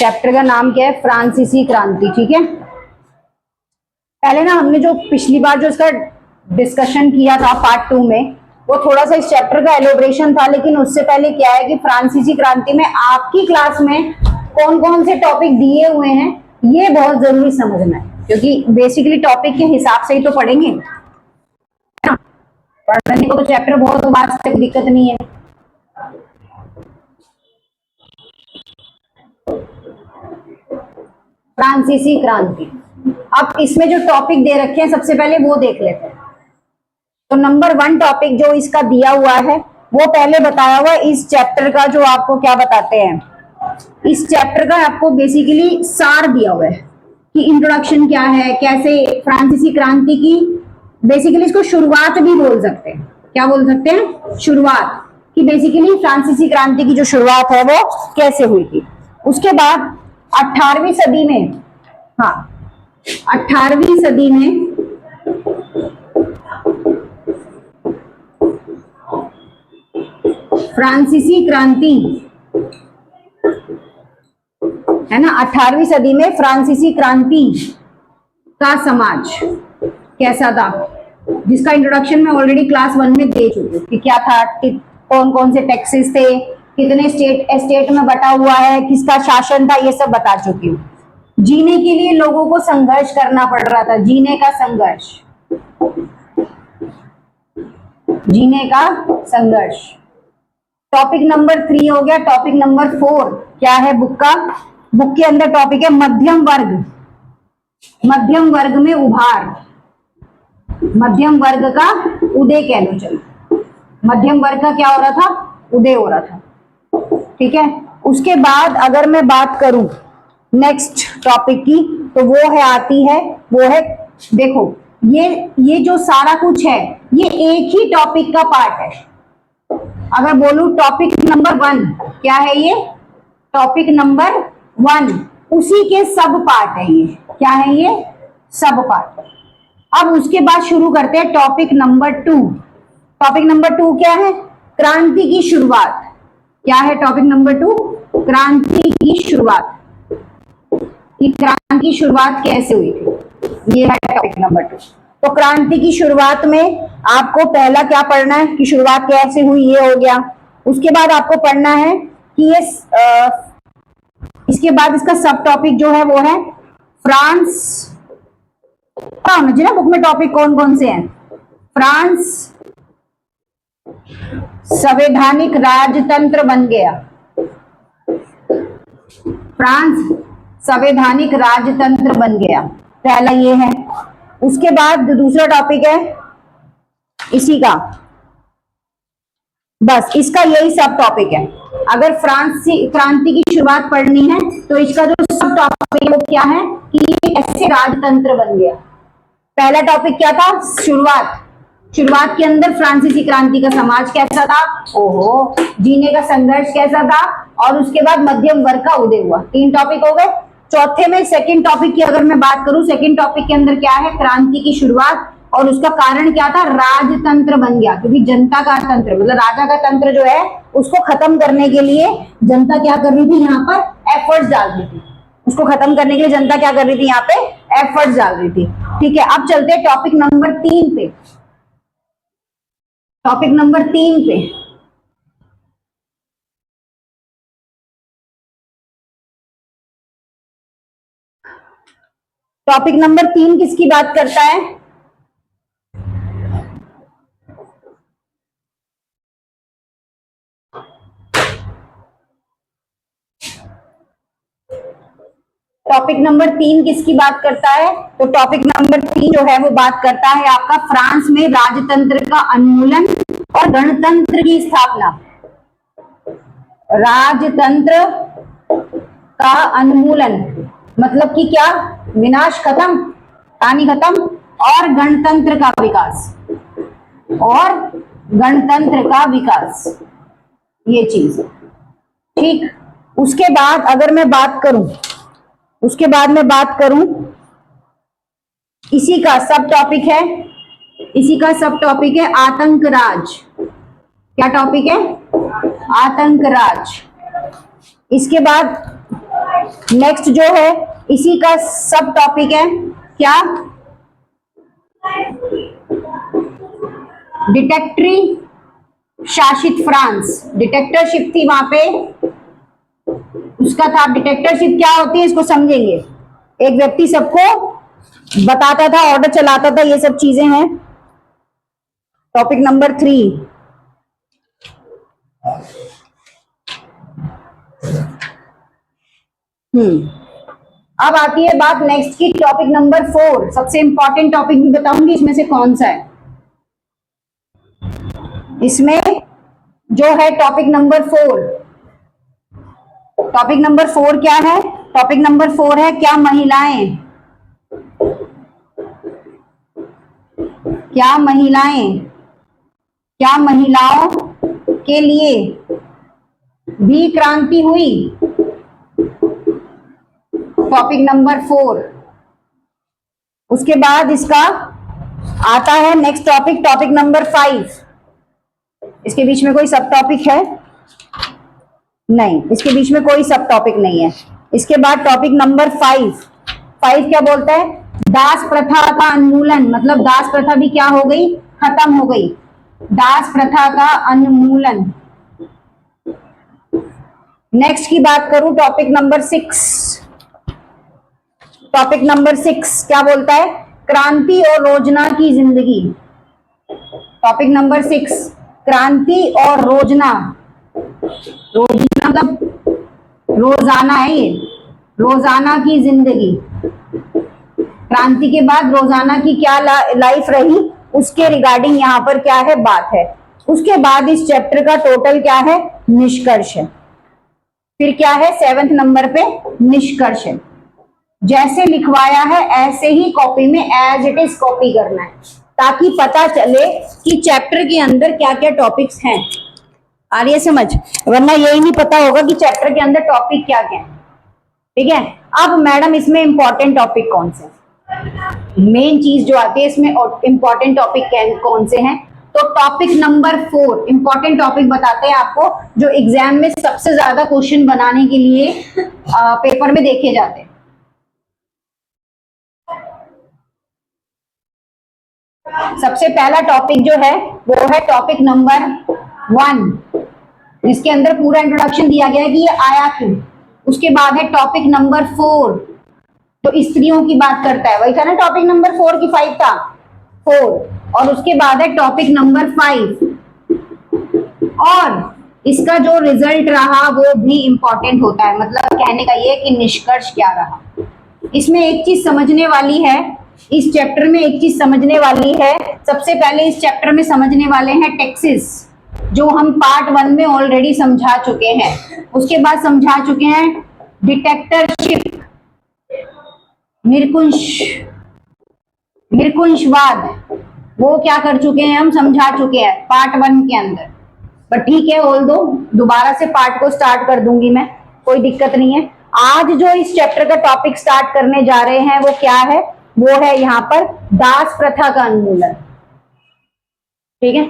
Chapter का नाम क्या है? फ्रांसीसी क्रांति। ठीक है, पहले ना हमने जो पिछली बार जो इसका डिस्कशन किया था पार्ट 2 में, वो थोड़ा सा इस चैप्टर का एलोब्रेशन था, लेकिन उससे पहले क्या है कि फ्रांसीसी क्रांति में आपकी क्लास में कौन कौन से टॉपिक दिए हुए हैं ये बहुत जरूरी समझना है, क्योंकि बेसिकली टॉपिक के हिसाब से ही तो पढ़ेंगे। पढ़ने को तो चैप्टर बहुत वास्ट है, दिक्कत नहीं है। फ्रांसीसी क्रांति, अब इसमें जो टॉपिक दे रखे हैं सबसे पहले वो देख लेते हैं। तो नंबर 1 टॉपिक जो इसका दिया हुआ है वो पहले बताया हुआ है इस चैप्टर का, जो आपको क्या बताते हैं, इस चैप्टर का आपको बेसिकली सार दिया हुआ है कि इंट्रोडक्शन क्या है, कैसे फ्रांसीसी क्रांति की, बेसिकली इसको शुरुआत भी बोल सकते हैं। क्या बोल सकते हैं? शुरुआत, कि बेसिकली फ्रांसीसी क्रांति की जो शुरुआत है वो कैसे हुई थी। उसके बाद 18वीं सदी में, हाँ 18वीं सदी में फ्रांसीसी क्रांति है ना, 18वीं सदी में फ्रांसीसी क्रांति का समाज कैसा था, जिसका इंट्रोडक्शन मैं ऑलरेडी क्लास 1 में दे चुकी हूँ कि क्या था, कौन कौन से टैक्सेस थे, कितने स्टेट में बटा हुआ है, किसका शासन था, ये सब बता चुकी हूँ। जीने के लिए लोगों को संघर्ष करना पड़ रहा था, जीने का संघर्ष, जीने का संघर्ष। टॉपिक नंबर 3 हो गया। टॉपिक नंबर 4 क्या है बुक का? बुक के अंदर टॉपिक है मध्यम वर्ग, मध्यम वर्ग में उभार, मध्यम वर्ग का उदय कह लो। चलो, मध्यम वर्ग का क्या हो रहा था? उदय हो रहा था। ठीक है, उसके बाद अगर मैं बात करूं नेक्स्ट टॉपिक की, तो वो है आती है, वो है, देखो ये जो सारा कुछ है ये एक ही टॉपिक का पार्ट है। अगर बोलूं टॉपिक नंबर 1 क्या है, ये टॉपिक नंबर 1 उसी के सब पार्ट है। ये क्या है? ये सब पार्ट है। अब उसके बाद शुरू करते हैं टॉपिक नंबर 2। टॉपिक नंबर 2 क्या है? क्रांति की शुरुआत। क्या है टॉपिक नंबर 2? क्रांति की शुरुआत, कि क्रांति की शुरुआत कैसे हुई थी, ये है टॉपिक नंबर 2। तो क्रांति की शुरुआत में आपको पहला क्या पढ़ना है कि शुरुआत कैसे हुई, ये हो गया। उसके बाद आपको पढ़ना है कि ये इसके बाद इसका सब टॉपिक जो है वो है फ्रांस। पता होना चाहिए ना बुक में टॉपिक कौन कौन से हैं। फ्रांस संवैधानिक राजतंत्र बन गया, फ्रांस संवैधानिक राजतंत्र बन गया, पहला ये है। उसके बाद दूसरा टॉपिक है इसी का, बस इसका यही सब टॉपिक है। अगर फ्रांसीसी क्रांति की शुरुआत पढ़नी है तो इसका जो सब टॉपिक है वो क्या है कि ये कैसे राजतंत्र बन गया। पहला टॉपिक क्या था? शुरुआत। शुरुआत के अंदर फ्रांसीसी क्रांति का समाज कैसा था, ओहो, जीने का संघर्ष कैसा था, और उसके बाद मध्यम वर्ग का उदय हुआ। 3 टॉपिक हो गए। चौथे में सेकंड टॉपिक की अगर मैं बात करूं, सेकंड टॉपिक के अंदर क्या है? क्रांति की शुरुआत, और उसका कारण क्या था? राजतंत्र बन गया, क्योंकि जनता का तंत्र मतलब राजा का तंत्र जो है उसको खत्म करने के लिए जनता क्या कर रही थी, यहाँ पर एफर्ट्स डाल रही थी। उसको खत्म करने के लिए जनता क्या कर रही थी, यहाँ पे एफर्ट्स डाल रही थी। ठीक है, अब चलते हैं टॉपिक नंबर 3 पे। टॉपिक नंबर 3 पे टॉपिक नंबर 3 किसकी बात करता है? टॉपिक नंबर 3 किसकी बात करता है? तो टॉपिक नंबर 3 जो है वो बात करता है आपका फ्रांस में राजतंत्र का उन्मूलन और गणतंत्र की स्थापना। राजतंत्र का उन्मूलन मतलब कि क्या? विनाश खत्म, कहानी खत्म, और गणतंत्र का विकास, और गणतंत्र का विकास, ये चीज। ठीक, उसके बाद अगर मैं बात करूं, उसके बाद मैं बात करूं इसी का सब टॉपिक है, इसी का सब टॉपिक है आतंकराज। क्या टॉपिक है? आतंकराज। इसके बाद नेक्स्ट जो है इसी का सब टॉपिक है क्या, डिटेक्टरी शासित फ्रांस, डिटेक्टरशिप थी वहां पे, उसका था। डिटेक्टरशिप क्या होती है इसको समझेंगे। एक व्यक्ति सबको बताता था, ऑर्डर चलाता था, ये सब चीजें हैं। टॉपिक नंबर 3, अब आती है बात नेक्स्ट की, टॉपिक नंबर 4। सबसे इंपॉर्टेंट टॉपिक भी बताऊंगी इसमें से कौन सा है। इसमें जो है टॉपिक नंबर 4, टॉपिक नंबर 4 क्या है, टॉपिक नंबर 4 है क्या महिलाएं, क्या महिलाएं, क्या महिलाओं के लिए भी क्रांति हुई, टॉपिक नंबर 4। उसके बाद इसका आता है नेक्स्ट टॉपिक, टॉपिक नंबर 5। इसके बीच में कोई सब टॉपिक है नहीं, इसके बीच में कोई सब टॉपिक नहीं है। इसके बाद टॉपिक नंबर 5 क्या बोलता है, दास प्रथा का उन्मूलन, मतलब दास प्रथा भी क्या हो गई, खत्म हो गई, दास प्रथा का उन्मूलन। नेक्स्ट की बात करूं टॉपिक नंबर 6, टॉपिक नंबर 6 क्या बोलता है, क्रांति और रोजना की जिंदगी। टॉपिक नंबर 6 क्रांति और रोजना, रोजना मतलब रोजाना है, ये रोजाना की जिंदगी। क्रांति के बाद रोजाना की क्या लाइफ रही उसके रिगार्डिंग यहाँ पर क्या है बात है। उसके बाद इस चैप्टर का टोटल क्या है, निष्कर्ष है। फिर क्या है 7वें नंबर पे निष्कर्ष है। जैसे लिखवाया है ऐसे ही कॉपी में एज इट इज कॉपी करना है, ताकि पता चले कि चैप्टर के अंदर क्या क्या टॉपिक्स हैं। आ रही है समझ, वरना यही नहीं पता होगा कि चैप्टर के अंदर टॉपिक क्या क्या है। ठीक है, अब मैडम इसमें इंपॉर्टेंट टॉपिक कौन से, मेन चीज जो आती है इसमें इंपॉर्टेंट टॉपिक कौन से हैं। तो टॉपिक नंबर 4 इंपॉर्टेंट टॉपिक बताते हैं आपको, जो एग्जाम में सबसे ज्यादा क्वेश्चन बनाने के लिए पेपर में देखे जाते हैं। सबसे पहला टॉपिक जो है वो है टॉपिक नंबर 1, जिसके अंदर पूरा इंट्रोडक्शन दिया गया है कि ये आया क्यों। उसके बाद है टॉपिक नंबर 4 जो स्त्रियों की बात करता है, वही था ना टॉपिक नंबर 4 की 5 था 4। और उसके बाद है टॉपिक नंबर 5, और इसका जो रिजल्ट रहा वो भी इंपॉर्टेंट होता है। मतलब कहने का ये कि निष्कर्ष क्या रहा। इसमें एक चीज समझने वाली है, इस चैप्टर में एक चीज समझने वाली है। सबसे पहले इस चैप्टर में समझने वाले हैं टैक्सेस, जो हम पार्ट 1 में ऑलरेडी समझा चुके हैं। उसके बाद समझा चुके हैं डिटेक्टरशिप, निरकुंशवाद, वो क्या कर चुके हैं हम, समझा चुके हैं पार्ट 1 के अंदर। पर ठीक है, ऑल दो दोबारा से पार्ट को स्टार्ट कर दूंगी मैं, कोई दिक्कत नहीं है। आज जो इस चैप्टर का टॉपिक स्टार्ट करने जा रहे हैं वो क्या है, वो है यहाँ पर दास प्रथा का उन्मूलन। ठीक है,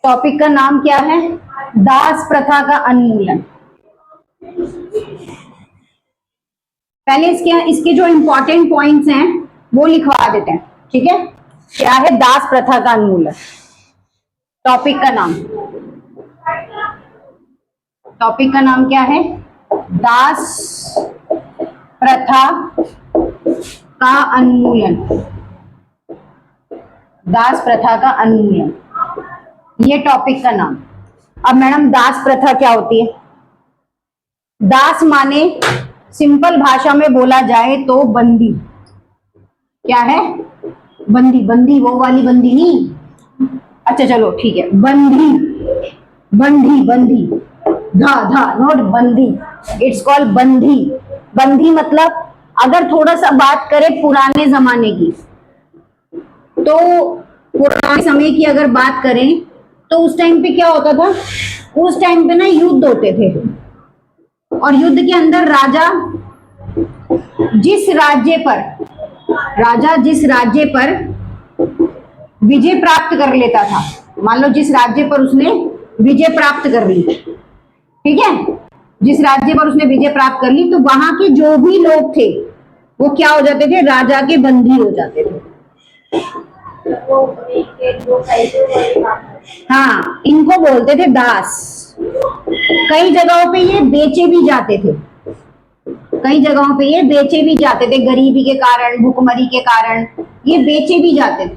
टॉपिक का नाम क्या है, दास प्रथा का उन्मूलन। पहले इसके जो इंपॉर्टेंट पॉइंट्स हैं वो लिखवा देते हैं। ठीक है, क्या है दास प्रथा का उन्मूलन, टॉपिक का नाम, टॉपिक का नाम क्या है, दास प्रथा का उन्मूलन, दास प्रथा का उन्मूलन, ये टॉपिक का नाम। अब मैडम दास प्रथा क्या होती है, दास माने सिंपल भाषा में बोला जाए तो बंदी। क्या है, बंदी, बंदी वो वाली बंदी नहीं, अच्छा चलो ठीक है, बंदी, बंदी, बंदी, धा धा नॉट बंदी, इट्स कॉल्ड बंदी। बंदी मतलब अगर थोड़ा सा बात करें पुराने जमाने की, तो पुराने समय की अगर बात करें तो उस टाइम पे क्या होता था, उस टाइम पे ना युद्ध होते थे, और युद्ध के अंदर राजा जिस राज्य पर विजय प्राप्त कर लेता था, मान लो जिस राज्य पर उसने विजय प्राप्त कर ली, ठीक है, जिस राज्य पर उसने विजय प्राप्त कर ली, तो वहां के जो भी लोग थे वो क्या हो जाते थे, राजा के बंदी हो जाते थे। हाँ, इनको बोलते थे दास। कई जगहों पे ये बेचे भी जाते थे, कई जगहों पे ये बेचे भी जाते थे, गरीबी के कारण, भूखमरी के कारण ये बेचे भी जाते थे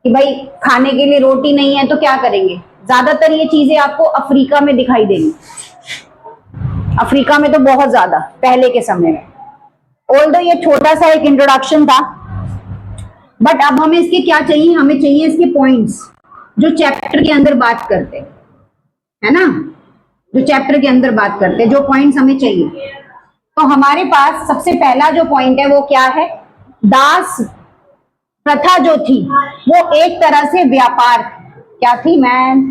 कि भाई खाने के लिए रोटी नहीं है तो क्या करेंगे। ज्यादातर ये चीजें आपको अफ्रीका में दिखाई देंगी, अफ्रीका में तो बहुत ज्यादा पहले के समय में। ऑल्दो ये छोटा सा एक इंट्रोडक्शन था, बट अब हमें इसके क्या चाहिए, हमें चाहिए इसके पॉइंट्स जो चैप्टर के अंदर बात करते हैं, है ना, जो चैप्टर के अंदर बात करते हैं, जो पॉइंट्स हमें चाहिए। तो हमारे पास सबसे पहला जो पॉइंट है वो क्या है, दास प्रथा जो थी वो एक तरह से व्यापार, क्या थी मैम,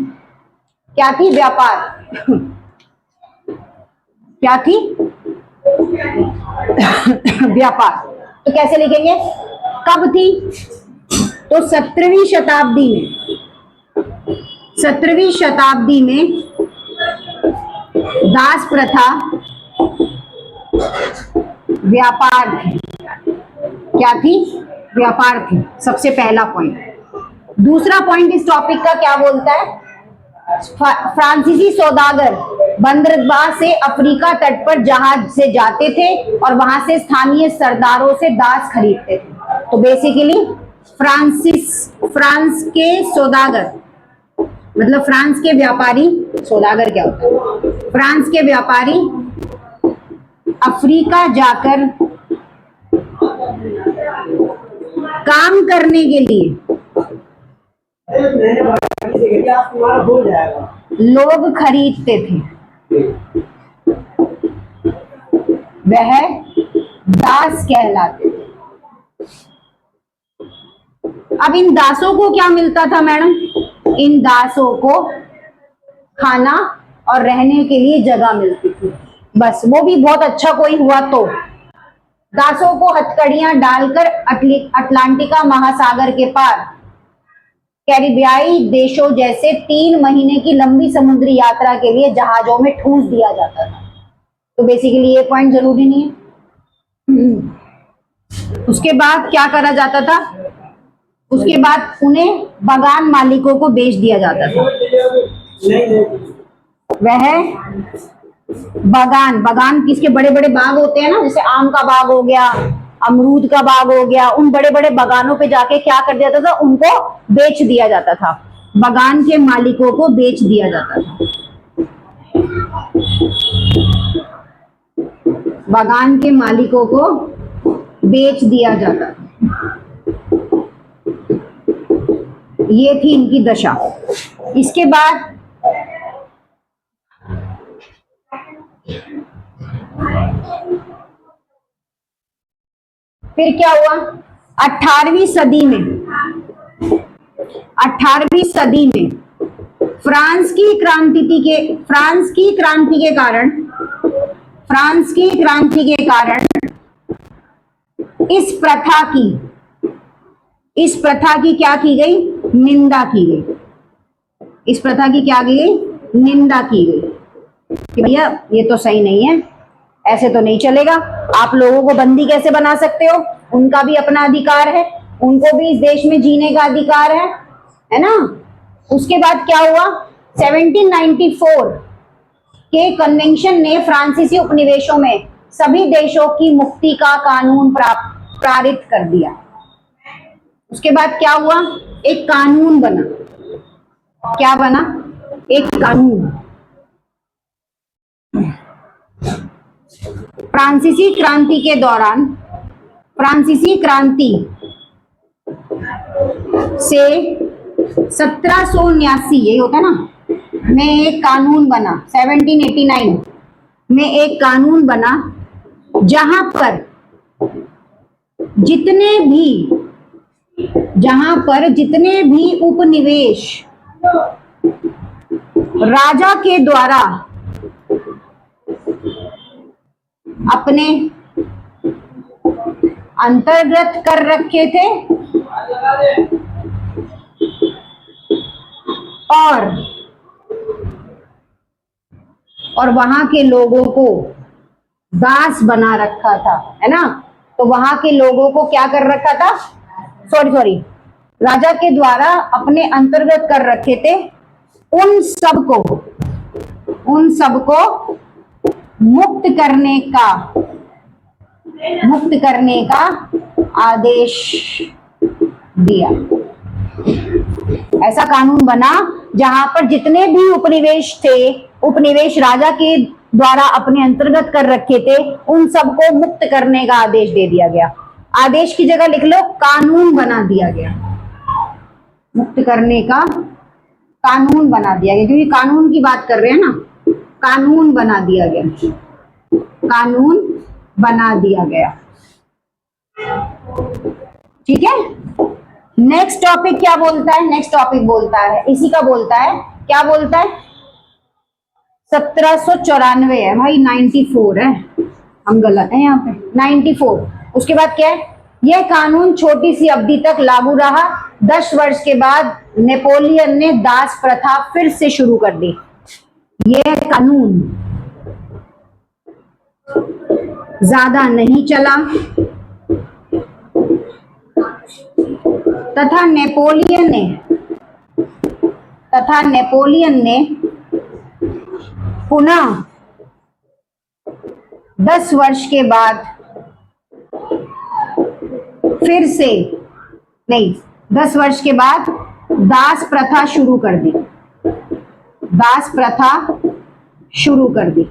क्या थी, व्यापार क्या थी व्यापार। तो कैसे लिखेंगे, कब थी, तो 17वीं शताब्दी में, 17वीं शताब्दी में दास प्रथा व्यापार थी। क्या थी, व्यापार थी, सबसे पहला पॉइंट। दूसरा पॉइंट इस टॉपिक का क्या बोलता है, फ्रांसीसी सौदागर बंदरगाह से अफ्रीका तट पर जहाज से जाते थे और वहां से स्थानीय सरदारों से दास खरीदते थे। तो बेसिकली फ्रांस के सौदागर मतलब फ्रांस के व्यापारी, सौदागर क्या होता है, फ्रांस के व्यापारी अफ्रीका जाकर काम करने के लिए लोग खरीदते थे, वह दास कहलाते थे। अब इन दासों को क्या मिलता था मैडम, इन दासों को खाना और रहने के लिए जगह मिलती थी, बस, वो भी बहुत अच्छा कोई हुआ तो। दासों को हथकड़ियां डालकर अटलांटिका महासागर के पार कैरिबियाई देशों जैसे 3 महीने की लंबी समुद्री यात्रा के लिए जहाजों में ठूंस दिया जाता था। तो बेसिकली ये पॉइंट जरूरी नहीं है। उसके बाद क्या करा जाता था, उसके बाद उन्हें बागान मालिकों को बेच दिया जाता था। वह बागान किसके, बड़े बड़े बाग होते हैं ना, जैसे आम का बाग हो गया, अमरूद का बाग हो गया, उन बड़े बड़े बागानों पे जाके क्या कर दिया जाता था, उनको बेच दिया जाता था, बागान के मालिकों को बेच दिया जाता था, बागान के मालिकों को बेच दिया जाता था। ये थी इनकी दशा। इसके बाद फिर क्या हुआ, 18वीं सदी में, 18वीं सदी में फ्रांस की क्रांति के कारण इस प्रथा की क्या की गई, निंदा की गई। इस प्रथा की क्या की गई, निंदा की गई कि भैया ये तो सही नहीं है, ऐसे तो नहीं चलेगा, आप लोगों को बंदी कैसे बना सकते हो, उनका भी अपना अधिकार है, उनको भी इस देश में जीने का अधिकार है ना। उसके बाद क्या हुआ, 1794 के कन्वेंशन ने फ्रांसीसी उपनिवेशों में सभी देशों की मुक्ति का कानून पारित कर दिया। उसके बाद क्या हुआ, एक कानून बना, क्या बना, एक कानून। फ्रांसीसी क्रांति के दौरान, फ्रांसीसी क्रांति से 1779 यही होता है ना, में एक कानून बना, 1789 में एक कानून बना जहां पर जितने भी जहां पर जितने भी उपनिवेश राजा के द्वारा अपने अंतर्गत कर रखे थे और वहां के लोगों को दास बना रखा था, है ना। तो वहां के लोगों को क्या कर रखा था, सॉरी राजा के द्वारा अपने अंतर्गत कर रखे थे, उन सबको मुक्त करने का आदेश दिया। ऐसा कानून बना जहां पर जितने भी उपनिवेश राजा के द्वारा अपने अंतर्गत कर रखे थे, उन सबको मुक्त करने का आदेश दे दिया गया। आदेश की जगह लिख लो कानून बना दिया गया, मुक्त करने का कानून बना दिया गया, क्योंकि कानून की बात कर रहे हैं ना। कानून बना दिया गया, कानून बना दिया गया। ठीक है। नेक्स्ट टॉपिक क्या बोलता है, नेक्स्ट टॉपिक बोलता है, इसी का बोलता है, क्या बोलता है, 1794 है भाई, 94 है, हम गलत है यहाँ पे, 94। उसके बाद क्या है, यह कानून छोटी सी अवधि तक लागू रहा। 10 वर्ष के बाद नेपोलियन ने दास प्रथा फिर से शुरू कर दी। यह कानून ज्यादा नहीं चला तथा नेपोलियन ने पुनः 10 वर्ष के बाद फिर से 10 वर्ष के बाद दास प्रथा शुरू कर दी। दास प्रथा शुरू कर दी।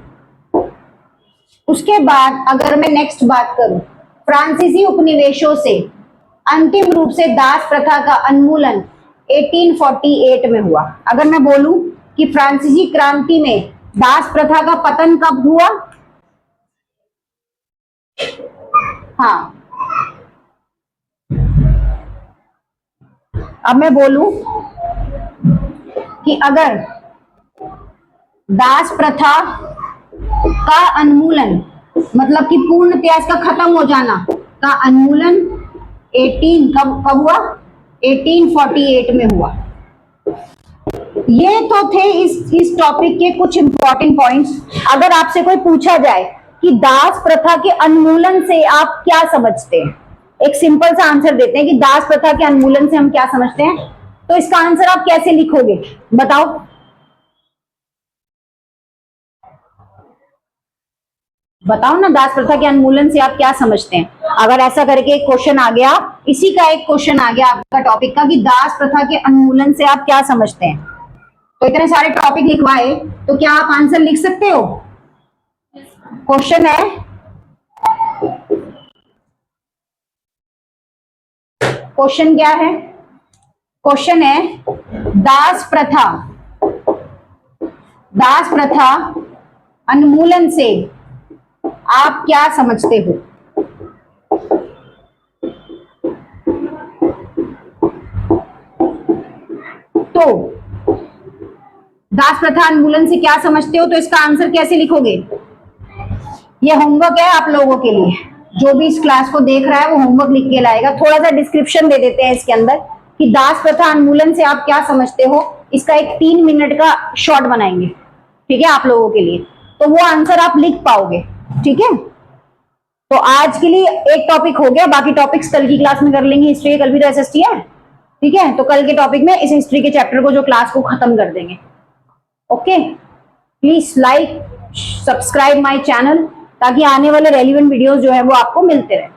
उसके बाद अगर मैं नेक्स्ट बात करूं, फ्रांसीसी उपनिवेशों से अंतिम रूप से दास प्रथा का उन्मूलन 1848 में हुआ। अगर मैं बोलूं कि फ्रांसीसी क्रांति में दास प्रथा का पतन कब हुआ, हाँ, अब मैं बोलूं कि अगर दास प्रथा का उन्मूलन मतलब कि पूर्णतया इसका खत्म हो जाना का उन्मूलन 18 कब हुआ, 1848 में हुआ। ये तो थे इस टॉपिक के कुछ इंपॉर्टेंट पॉइंट्स। अगर आपसे कोई पूछा जाए कि दास प्रथा के उन्मूलन से आप क्या समझते हैं, एक सिंपल सा आंसर देते हैं कि दास प्रथा के उन्मूलन से हम क्या समझते हैं, तो इसका आंसर आप कैसे लिखोगे बताओ। बताओ ना, दास प्रथा के उन्मूलन से आप क्या समझते हैं। अगर ऐसा करके एक क्वेश्चन आ गया, इसी का एक क्वेश्चन आ गया आपका टॉपिक का कि दास प्रथा के उन्मूलन से आप क्या समझते हैं, तो इतने सारे टॉपिक लिखवाए तो क्या आप आंसर लिख सकते हो। क्वेश्चन है, क्वेश्चन क्या है, क्वेश्चन है दास प्रथा उन्मूलन से आप क्या समझते हो। तो दास प्रथा उन्मूलन से क्या समझते हो, तो इसका आंसर कैसे लिखोगे। ये होमवर्क है आप लोगों के लिए, जो भी इस क्लास को देख रहा है वो होमवर्क लिख के लाएगा। थोड़ा सा डिस्क्रिप्शन दे देते हैं इसके अंदर कि दास प्रथा उन्मूलन से आप क्या समझते हो, इसका एक 3 मिनट का शॉर्ट बनाएंगे, ठीक है, आप लोगों के लिए, तो वो आंसर आप लिख पाओगे। ठीक है, तो आज के लिए एक टॉपिक हो गया, बाकी टॉपिक्स कल की क्लास में कर लेंगे। हिस्ट्री कल भी तो एसएसटी है, ठीक है, तो कल के टॉपिक में इस हिस्ट्री के चैप्टर को जो क्लास को खत्म कर देंगे। Okay, please like subscribe my channel ताकि आने वाले रेलिवेंट वीडियोस जो है वो आपको मिलते रहे।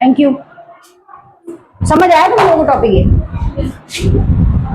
Thank you. समझ आया तुम लोगों को टॉपिक ये?